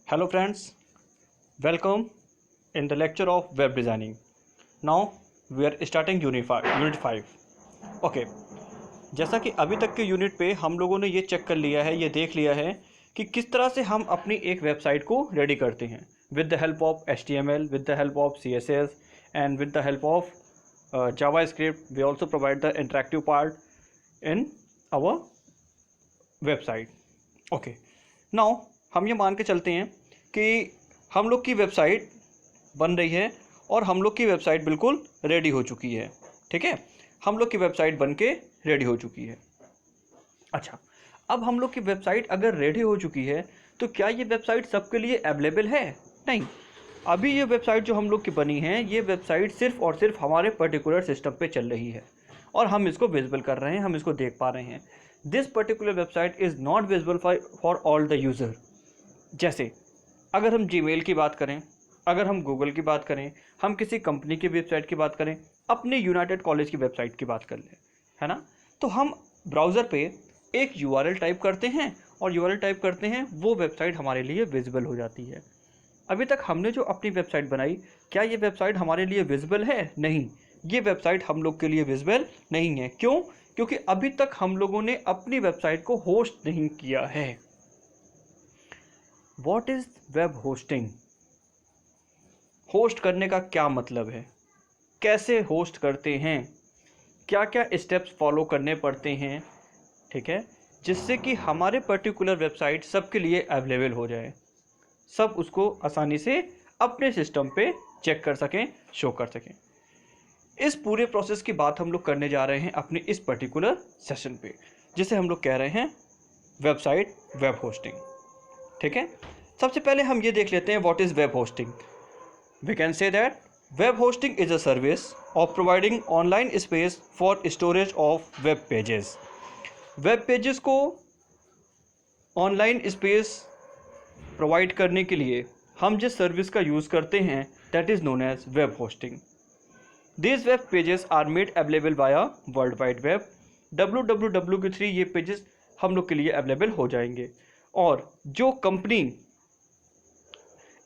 Hello friends, welcome in the lecture of web designing. Now we are starting unit 5. Okay, जैसा कि अभी तक के यूनिट पे हम लोगों ने ये चेक कर लिया है, ये देख लिया है कि किस तरह से हम अपनी एक वेबसाइट को रेडी करते हैं with the help of HTML, with the help of CSS and with the help of JavaScript. We also provide the interactive part in our website. Okay, now हम ये मान के चलते हैं कि हम लोग की वेबसाइट बन रही है और हम लोग की वेबसाइट बिल्कुल रेडी हो चुकी है। ठीक है, हम लोग की वेबसाइट बन के रेडी हो चुकी है। अच्छा, अब हम लोग की वेबसाइट अगर रेडी हो चुकी है तो क्या ये वेबसाइट सबके लिए अवेलेबल है? नहीं, अभी ये वेबसाइट जो हम लोग की बनी है, ये वेबसाइट सिर्फ और सिर्फ हमारे पर्टिकुलर सिस्टम पे चल रही है और हम इसको विजिबल कर रहे हैं, हम इसको देख पा रहे हैं। This particular website is not visible for all the user. जैसे अगर हम जीमेल की बात करें, अगर हम गूगल की बात करें, हम किसी कंपनी की वेबसाइट की बात करें, अपने यूनाइटेड कॉलेज की वेबसाइट की बात कर लें, है ना, तो हम ब्राउज़र पे एक URL टाइप करते हैं और URL टाइप करते हैं, वो वेबसाइट हमारे लिए विजिबल हो जाती है। अभी तक हमने जो अपनी वेबसाइट बनाई, क्या ये वेबसाइट हमारे लिए विजिबल है? नहीं, ये वेबसाइट हम लोग के लिए विजिबल नहीं है। क्यों? क्योंकि अभी तक हम लोगों ने अपनी वेबसाइट को होस्ट नहीं किया है। What is web hosting? Host करने का क्या मतलब है? कैसे होस्ट करते हैं? क्या क्या स्टेप्स फॉलो करने पड़ते हैं? ठीक है, जिससे कि हमारे पर्टिकुलर वेबसाइट सबके लिए अवेलेबल हो जाए, सब उसको आसानी से अपने सिस्टम पे चेक कर सकें, शो कर सकें। इस पूरे प्रोसेस की बात हम लोग करने जा रहे हैं अपने इस पर्टिकुलर सेशन पे, जिसे हम लोग कह रहे हैं वेबसाइट वेब होस्टिंग। ठीक है, सबसे पहले हम ये देख लेते हैं what is web hosting. We can say that web hosting is a service of providing online space for storage of web pages. Web pages को ऑनलाइन स्पेस प्रोवाइड करने के लिए हम जिस सर्विस का यूज़ करते हैं that is known as web hosting. These web pages are made available via world wide web. www के थ्रू ये पेजेस हम लोग के लिए अवेलेबल हो जाएंगे और जो कंपनी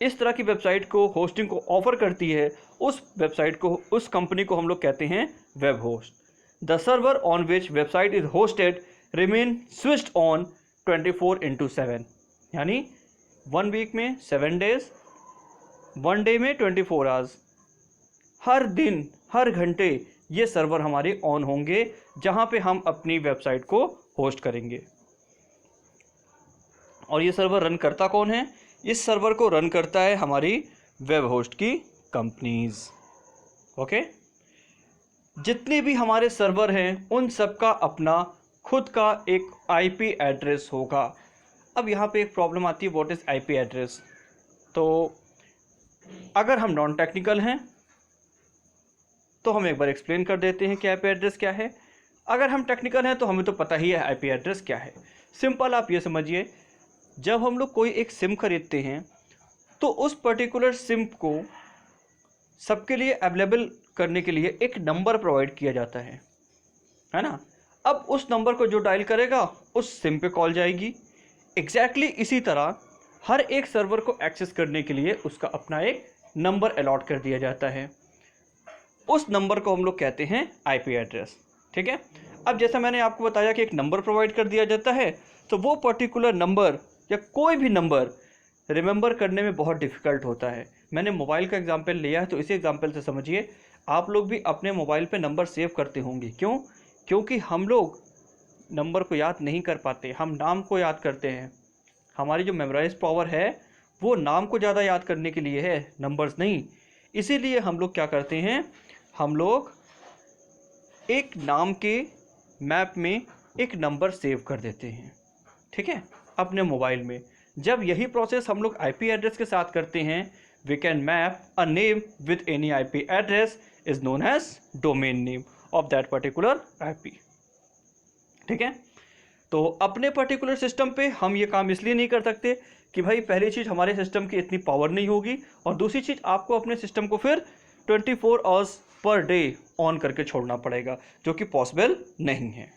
इस तरह की वेबसाइट को होस्टिंग को ऑफर करती है, उस वेबसाइट को, उस कंपनी को हम लोग कहते हैं web host. The server on which website is hosted remain switched on 24/7, यानी 1 वीक में 7 डेज, 1 डे में 24 आवर्स, हर दिन हर घंटे ये सर्वर हमारे ऑन होंगे जहां पे हम अपनी वेबसाइट को होस्ट करेंगे। और ये सर्वर रन करता कौन है? इस सर्वर को रन करता है हमारी वेब होस्ट की कंपनीज। ओके, जितने भी हमारे सर्वर हैं उन सब का अपना खुद का एक IP एड्रेस होगा। अब यहाँ पे एक प्रॉब्लम आती है, व्हाट इज़ IP एड्रेस। तो अगर हम नॉन टेक्निकल हैं तो हम एक बार एक्सप्लेन कर देते हैं कि IP एड्रेस क्या है। अगर हम टेक्निकल हैं तो हमें तो पता ही है IP एड्रेस क्या है। सिंपल आप ये समझिए, जब हम लोग कोई एक सिम खरीदते हैं तो उस पर्टिकुलर सिम को सबके लिए अवेलेबल करने के लिए एक नंबर प्रोवाइड किया जाता है ना। अब उस नंबर को जो डायल करेगा उस सिम पे कॉल जाएगी। एग्जैक्टली इसी तरह हर एक सर्वर को एक्सेस करने के लिए उसका अपना एक नंबर अलॉट कर दिया जाता है। उस नंबर को हम लोग कहते हैं IP एड्रेस। ठीक है, अब जैसा मैंने आपको बताया कि एक नंबर प्रोवाइड कर दिया जाता है, तो वो पर्टिकुलर नंबर या कोई भी नंबर रिमेंबर करने में बहुत डिफ़िकल्ट होता है। मैंने मोबाइल का एग्जांपल लिया है, तो इसी एग्जांपल से समझिए, आप लोग भी अपने मोबाइल पे नंबर सेव करते होंगे। क्यों? क्योंकि हम लोग नंबर को याद नहीं कर पाते, हम नाम को याद करते हैं। हमारी जो मेमोराइज पावर है वो नाम को ज़्यादा याद करने के लिए है, नंबर्स नहीं। इसीलिए हम लोग क्या करते हैं, हम लोग एक नाम के मैप में एक नंबर सेव कर देते हैं। ठीक है, अपने मोबाइल में। जब यही प्रोसेस हम लोग IP एड्रेस के साथ करते हैं, we can map a name with any IP address is known as domain name of that particular IP। ठीक है, तो अपने पर्टिकुलर सिस्टम पे हम ये काम इसलिए नहीं कर सकते कि भाई पहली चीज़ हमारे सिस्टम की इतनी पावर नहीं होगी, और दूसरी चीज़ आपको अपने सिस्टम को फिर 24 आवर्स पर डे ऑन करके छोड़ना पड़ेगा, जो कि पॉसिबल नहीं है।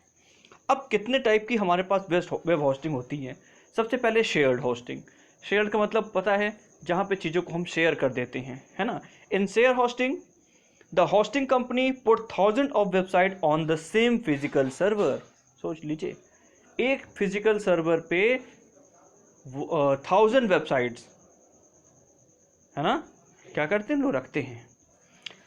अब कितने टाइप की हमारे पास वेब होस्टिंग होती है? सबसे पहले शेयर्ड होस्टिंग। शेयर का मतलब पता है, जहाँ पे चीज़ों को हम शेयर कर देते हैं, है ना। In share hosting the hosting company put thousand of website on the same physical server. सोच लीजिए, एक फिजिकल सर्वर पे 1000 वेबसाइट्स, है ना, क्या करते हैं हम लोग, रखते हैं।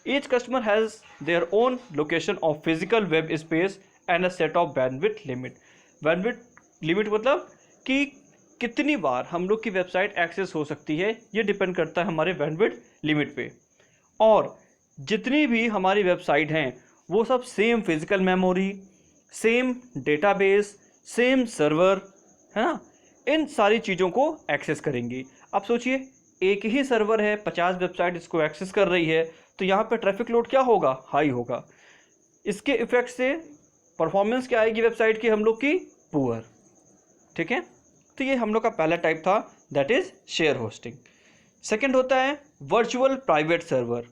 Each customer has their own location of physical web space and a set of bandwidth limit. Bandwidth limit मतलब कि कितनी बार हम लोग की वेबसाइट एक्सेस हो सकती है, ये डिपेंड करता है हमारे बैंडविड्थ लिमिट पे। और जितनी भी हमारी वेबसाइट हैं वो सब same physical memory, same database, same server, है ना, इन सारी चीज़ों को एक्सेस करेंगी। अब सोचिए, एक ही सर्वर है, 50 वेबसाइट इसको एक्सेस कर रही है, तो यहाँ पे ट्रैफिक लोड क्या होगा, हाई होगा। इसके इफेक्ट से परफॉर्मेंस क्या आएगी वेबसाइट की हम लोग की, पुअर। ठीक है, तो ये हम लोग का पहला टाइप था, that is share hosting. Second होता है वर्चुअल प्राइवेट सर्वर।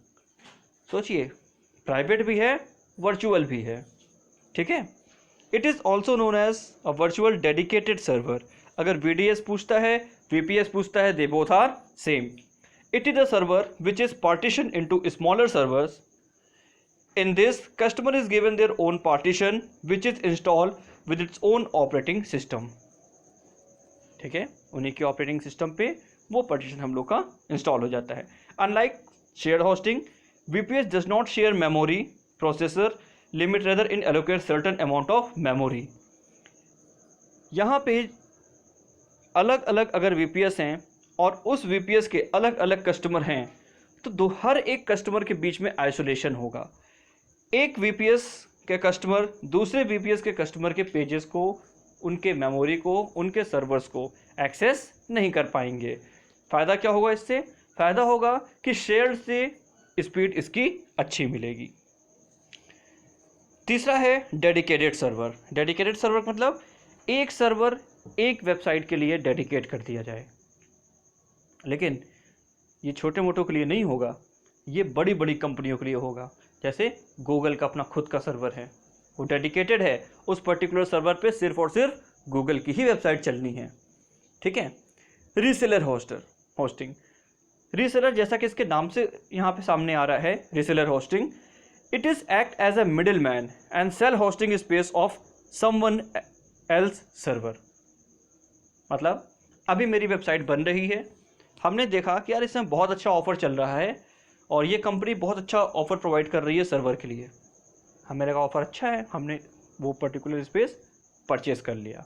सोचिए, प्राइवेट भी है, वर्चुअल भी है। ठीक है, it is also known as a virtual dedicated server. अगर VDS पूछता है, VPS पूछता है, they both are same. It is a server which is partition into smaller servers. In this, customer is given their own partition which is installed with its own operating system. ठीक है, उन्हीं के operating system पे वो partition हम लोग का install हो जाता है। Unlike share hosting, VPS does not share memory, processor limit rather in allocate certain amount of memory. यहाँ पे अलग अलग अगर VPS हैं और उस VPS के अलग अलग कस्टमर हैं, तो हर एक कस्टमर के बीच में आइसोलेशन होगा। एक VPS के कस्टमर दूसरे VPS के कस्टमर के पेजेस को, उनके मेमोरी को, उनके सर्वर्स को एक्सेस नहीं कर पाएंगे। फ़ायदा क्या होगा इससे? फ़ायदा होगा कि शेयर्ड से स्पीड इसकी अच्छी मिलेगी। तीसरा है डेडिकेटेड सर्वर। डेडिकेटेड सर्वर मतलब एक सर्वर एक वेबसाइट के लिए डेडिकेट कर दिया जाए। लेकिन ये छोटे मोटों के लिए नहीं होगा, ये बड़ी बड़ी कंपनियों के लिए होगा। जैसे गूगल का अपना खुद का सर्वर है, वो डेडिकेटेड है, उस पर्टिकुलर सर्वर पे सिर्फ और सिर्फ गूगल की ही वेबसाइट चलनी है। ठीक है। Reseller hosting. रीसेलर जैसा कि इसके नाम से यहाँ पे सामने आ रहा है, reseller hosting, it is act as a middle man and sell hosting space of someone else server. मतलब अभी मेरी वेबसाइट बन रही है, हमने देखा कि यार इसमें बहुत अच्छा ऑफर चल रहा है और ये कंपनी बहुत अच्छा ऑफर प्रोवाइड कर रही है सर्वर के लिए। हमें लगा ऑफर अच्छा है, हमने वो पर्टिकुलर स्पेस परचेस कर लिया।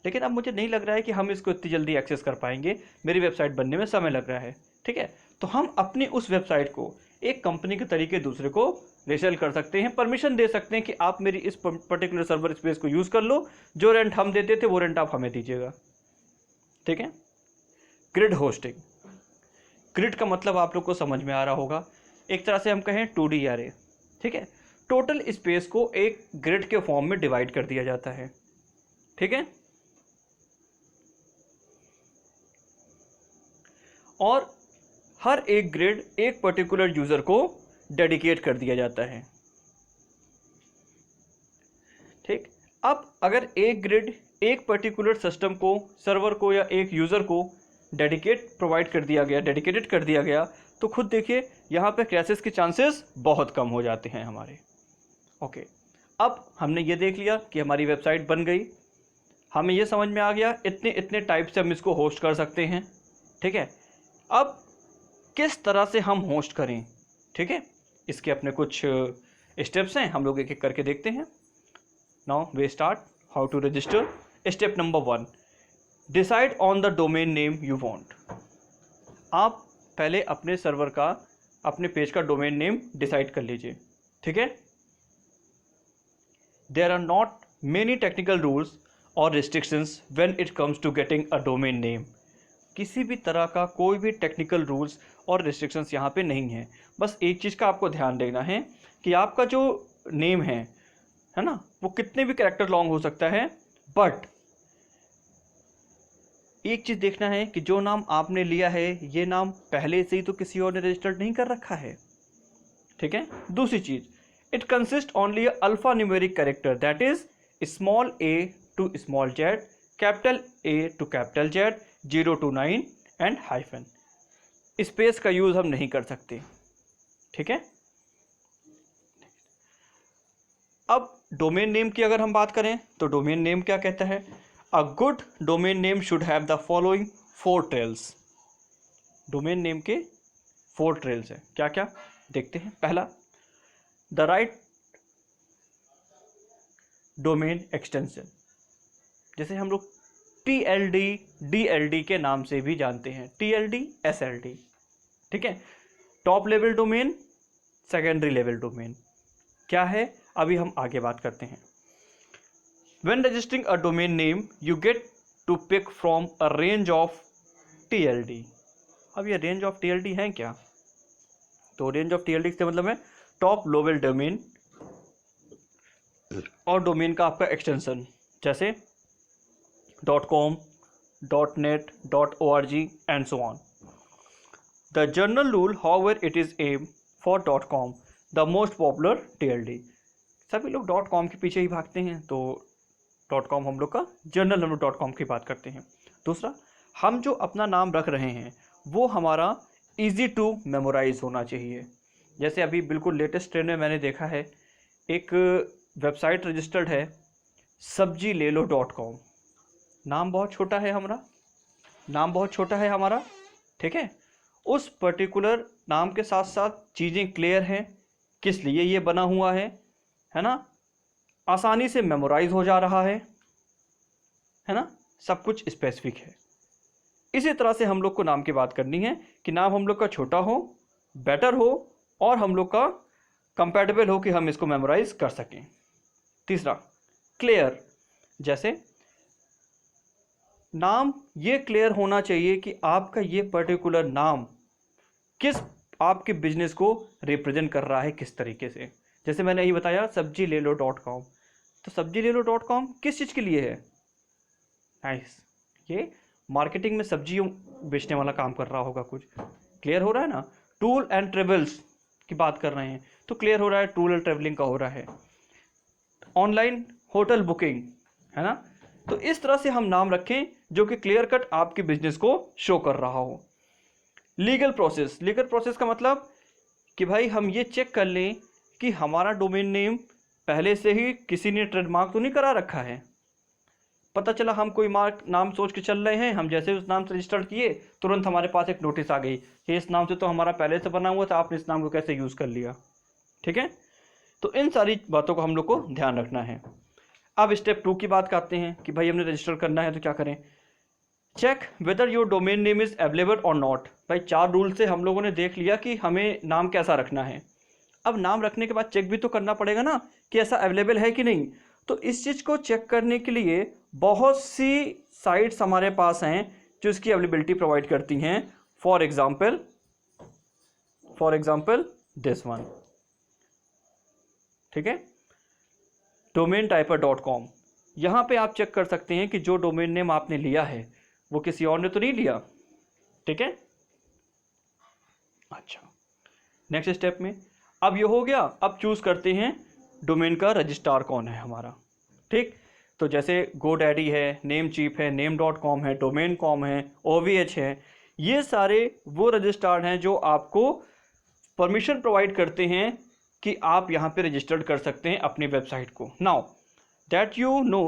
लेकिन अब मुझे नहीं लग रहा है कि हम इसको इतनी जल्दी एक्सेस कर पाएंगे, मेरी वेबसाइट बनने में समय लग रहा है। ठीक है, तो हम अपनी उस वेबसाइट को एक कंपनी के तरीके दूसरे को रीसेल कर सकते हैं, परमिशन दे सकते हैं कि आप मेरी इस पर्टिकुलर सर्वर स्पेस को यूज़ कर लो, जो रेंट हम देते थे वो रेंट आप हमें दीजिएगा। ठीक है। Grid hosting. ग्रिड का मतलब आप लोग को समझ में आ रहा होगा, एक तरह से हम कहें 2D array। ठीक है, टोटल स्पेस को एक ग्रिड के फॉर्म में डिवाइड कर दिया जाता है। ठीक है, और हर एक ग्रिड एक पर्टिकुलर यूजर को डेडिकेट कर दिया जाता है। ठीक, अब अगर एक ग्रिड एक पर्टिकुलर सिस्टम को, सर्वर को या एक यूजर को डेडिकेटेड कर दिया गया, तो खुद देखिए यहाँ पे क्रैशेस के चांसेस बहुत कम हो जाते हैं हमारे। ओके, अब हमने ये देख लिया कि हमारी वेबसाइट बन गई, हमें ये समझ में आ गया इतने इतने टाइप से हम इसको होस्ट कर सकते हैं। ठीक है, अब किस तरह से हम होस्ट करें, ठीक है, इसके अपने कुछ स्टेप्स हैं, हम लोग एक एक करके देखते हैं। Now we start how to register. Step number 1, decide on the domain name you want. आप पहले अपने सर्वर का, अपने पेज का डोमेन नेम डिसाइड कर लीजिए। ठीक है, there are not many technical rules और restrictions when it comes to getting a domain name. किसी भी तरह का कोई भी टेक्निकल रूल्स और रिस्ट्रिक्शंस यहाँ पे नहीं है। बस एक चीज़ का आपको ध्यान देना है कि आपका जो नेम है ना, वो कितने भी कैरेक्टर लॉन्ग हो सकता है, बट एक चीज़ देखना है कि जो नाम आपने लिया है, ये नाम पहले से ही तो किसी और ने रजिस्टर्ड नहीं कर रखा है। ठीक है। दूसरी चीज़, it consist only alphanumeric character, that is small a to small z, capital A to capital Z, 0 to 9 and hyphen. Space का यूज हम नहीं कर सकते, ठीक है। अब डोमेन नेम की अगर हम बात करें तो डोमेन नेम क्या कहता है, a good domain name should have the following 4 trails. Domain name के 4 ट्रेल्स है, क्या क्या देखते हैं। पहला, द राइट डोमेन एक्सटेंशन, जैसे हम लोग TLD DLD के नाम से भी जानते हैं, TLD SLD, ठीक है। Top level domain, secondary level domain क्या है, अभी हम आगे बात करते हैं। When registering a domain name, you get to pick from a range of TLD। अब ये रेंज ऑफ TLD है क्या, तो रेंज ऑफ TLD से मतलब है टॉप लेवल डोमेन और डोमेन का आपका एक्सटेंशन, जैसे .com, .net, .org and so on. The general rule, however, it is aimed for .com, the most popular TLD। सभी लोग .com के पीछे ही भागते हैं, तो .com हम लोग का जनरल नंबर .com की बात करते हैं। दूसरा, हम जो अपना नाम रख रहे हैं वो हमारा इजी टू मेमोराइज होना चाहिए। जैसे अभी बिल्कुल लेटेस्ट ट्रेंड में मैंने देखा है, एक वेबसाइट रजिस्टर्ड है sabjilelo.com। नाम बहुत छोटा है हमारा, ठीक है। उस पर्टिकुलर नाम के साथ साथ चीज़ें क्लियर हैं, किस लिए ये बना हुआ है ना, आसानी से मेमोराइज हो जा रहा है ना, सब कुछ स्पेसिफिक है। इसी तरह से हम लोग को नाम की बात करनी है कि नाम हम लोग का छोटा हो, बेटर हो और हम लोग का कंपैटिबल हो कि हम इसको मेमोराइज कर सकें। तीसरा, क्लियर, जैसे नाम ये क्लियर होना चाहिए कि आपका ये पर्टिकुलर नाम किस आपके बिजनेस को रिप्रेजेंट कर रहा है, किस तरीके से। जैसे मैंने यही बताया sabjilelo.com, तो sabjilelo.com किस चीज़ के लिए है, नाइस, ये मार्केटिंग में सब्जियों बेचने वाला काम कर रहा होगा, कुछ क्लियर हो रहा है ना। टूल एंड ट्रेवल्स की बात कर रहे हैं तो क्लियर हो रहा है, टूल एंड ट्रेवलिंग का हो रहा है। ऑनलाइन होटल बुकिंग है ना, तो इस तरह से हम नाम रखें जो कि क्लियर कट आपके बिजनेस को शो कर रहा हो। लीगल प्रोसेस का मतलब कि भाई हम ये चेक कर लें कि हमारा डोमेन नेम पहले से ही किसी ने ट्रेडमार्क तो नहीं करा रखा है। पता चला हम कोई नाम सोच के चल रहे हैं, हम जैसे उस नाम से रजिस्टर किए तुरंत हमारे पास एक नोटिस आ गई कि इस नाम से तो हमारा पहले से बना हुआ था, आपने इस नाम को कैसे यूज़ कर लिया, ठीक है। तो इन सारी बातों को हम लोग को ध्यान रखना है। अब स्टेप 2 की बात करते हैं कि भाई हमने रजिस्टर करना है तो क्या करें। Check whether your domain name is available और नॉट। भाई 4 रूल से हम लोगों ने देख लिया कि हमें नाम कैसा रखना है। अब नाम रखने के बाद चेक भी तो करना पड़ेगा ना कि ऐसा अवेलेबल है कि नहीं। तो इस चीज़ को चेक करने के लिए बहुत सी साइट्स हमारे पास हैं जो इसकी अवेलेबिलिटी प्रोवाइड करती हैं। फॉर एग्जाम्पल दिस वन, ठीक है, domaintyper.com। यहाँ पे आप चेक कर सकते हैं कि जो डोमेन नेम आपने लिया है वो किसी और ने तो नहीं लिया, ठीक है। अच्छा, नेक्स्ट स्टेप में अब ये हो गया। अब चूज करते हैं डोमेन का रजिस्ट्रार कौन है हमारा, ठीक। तो जैसे GoDaddy है, नेमचीप है, name.com है, domain.com है, OVH है, ये सारे वो रजिस्ट्रार हैं जो आपको परमिशन प्रोवाइड करते हैं कि आप यहाँ पे रजिस्टर्ड कर सकते हैं अपनी वेबसाइट को। Now that you know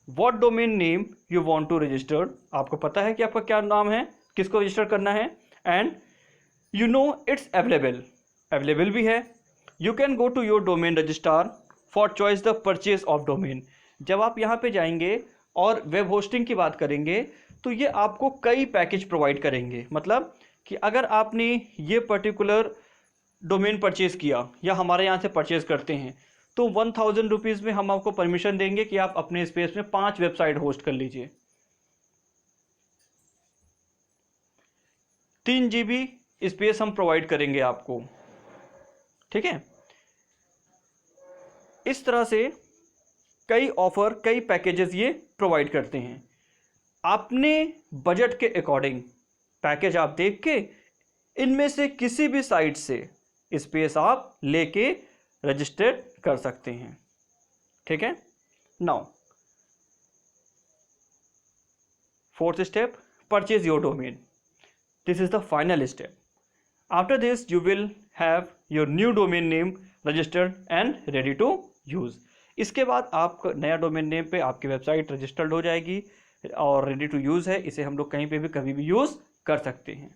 what domain name you want to register, आपको पता है कि आपका क्या नाम है, किसको रजिस्टर करना है, and you know it's available भी है। You can go to your domain registrar for choice the purchase of domain. जब आप यहाँ पे जाएंगे और वेब होस्टिंग की बात करेंगे तो ये आपको कई पैकेज प्रोवाइड करेंगे। मतलब कि अगर आपने ये पर्टिकुलर डोमेन परचेज किया या हमारे यहाँ से परचेज करते हैं तो 1000 रुपीज़ में हम आपको परमिशन देंगे कि आप अपने स्पेस में 5 वेबसाइट होस्ट कर लीजिए। 3 GB स्पेस हम प्रोवाइड करेंगे आपको, ठीक है। इस तरह से कई ऑफर, कई पैकेजेस ये प्रोवाइड करते हैं। अपने बजट के अकॉर्डिंग पैकेज आप देख के इनमें से किसी भी साइट से स्पेस आप लेके रजिस्टर कर सकते हैं, ठीक है। Now 4th step, purchase your domain. This is the final step. After this, you will have your new domain name registered and ready to use. इसके बाद आप नया डोमेन नेम पे आपकी वेबसाइट रजिस्टर्ड हो जाएगी और रेडी टू यूज़ है. इसे हम लोग कहीं पे भी कभी भी यूज़ कर सकते हैं.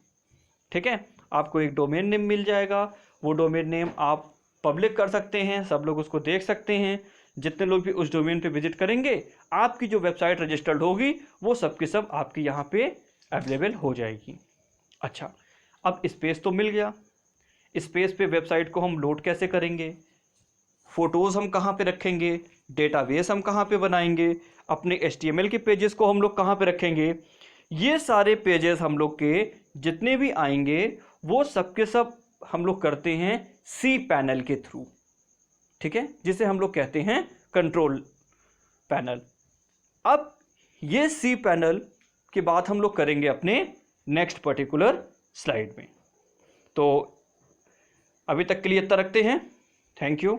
ठीक है, आपको एक डोमेन नेम मिल जाएगा. वो डोमेन नेम आप पब्लिक कर सकते हैं, सब लोग उसको देख सकते हैं. जितने लोग भी उस डोमेन पे विजिट करेंगे, आपकी जो वेबसाइट रजिस्टर्ड होगी वो सब की सब आपकी यहाँ पे अवेलेबल हो जाएगी. अच्छा, अब स्पेस तो मिल गया. स्पेस पे वेबसाइट को हम लोड कैसे करेंगे, फ़ोटोज़ हम कहाँ पे रखेंगे, डेटाबेस हम कहाँ पे बनाएंगे, अपने HTML के पेजेस को हम लोग कहाँ पे रखेंगे, ये सारे पेजेस हम लोग के जितने भी आएंगे वो सब के सब हम लोग करते हैं सी पैनल के थ्रू. ठीक है, जिसे हम लोग कहते हैं कंट्रोल पैनल. अब ये सी पैनल की बात हम लोग करेंगे अपने नेक्स्ट पर्टिकुलर स्लाइड में. तो अभी तक के लिए इतना रखते हैं. Thank you.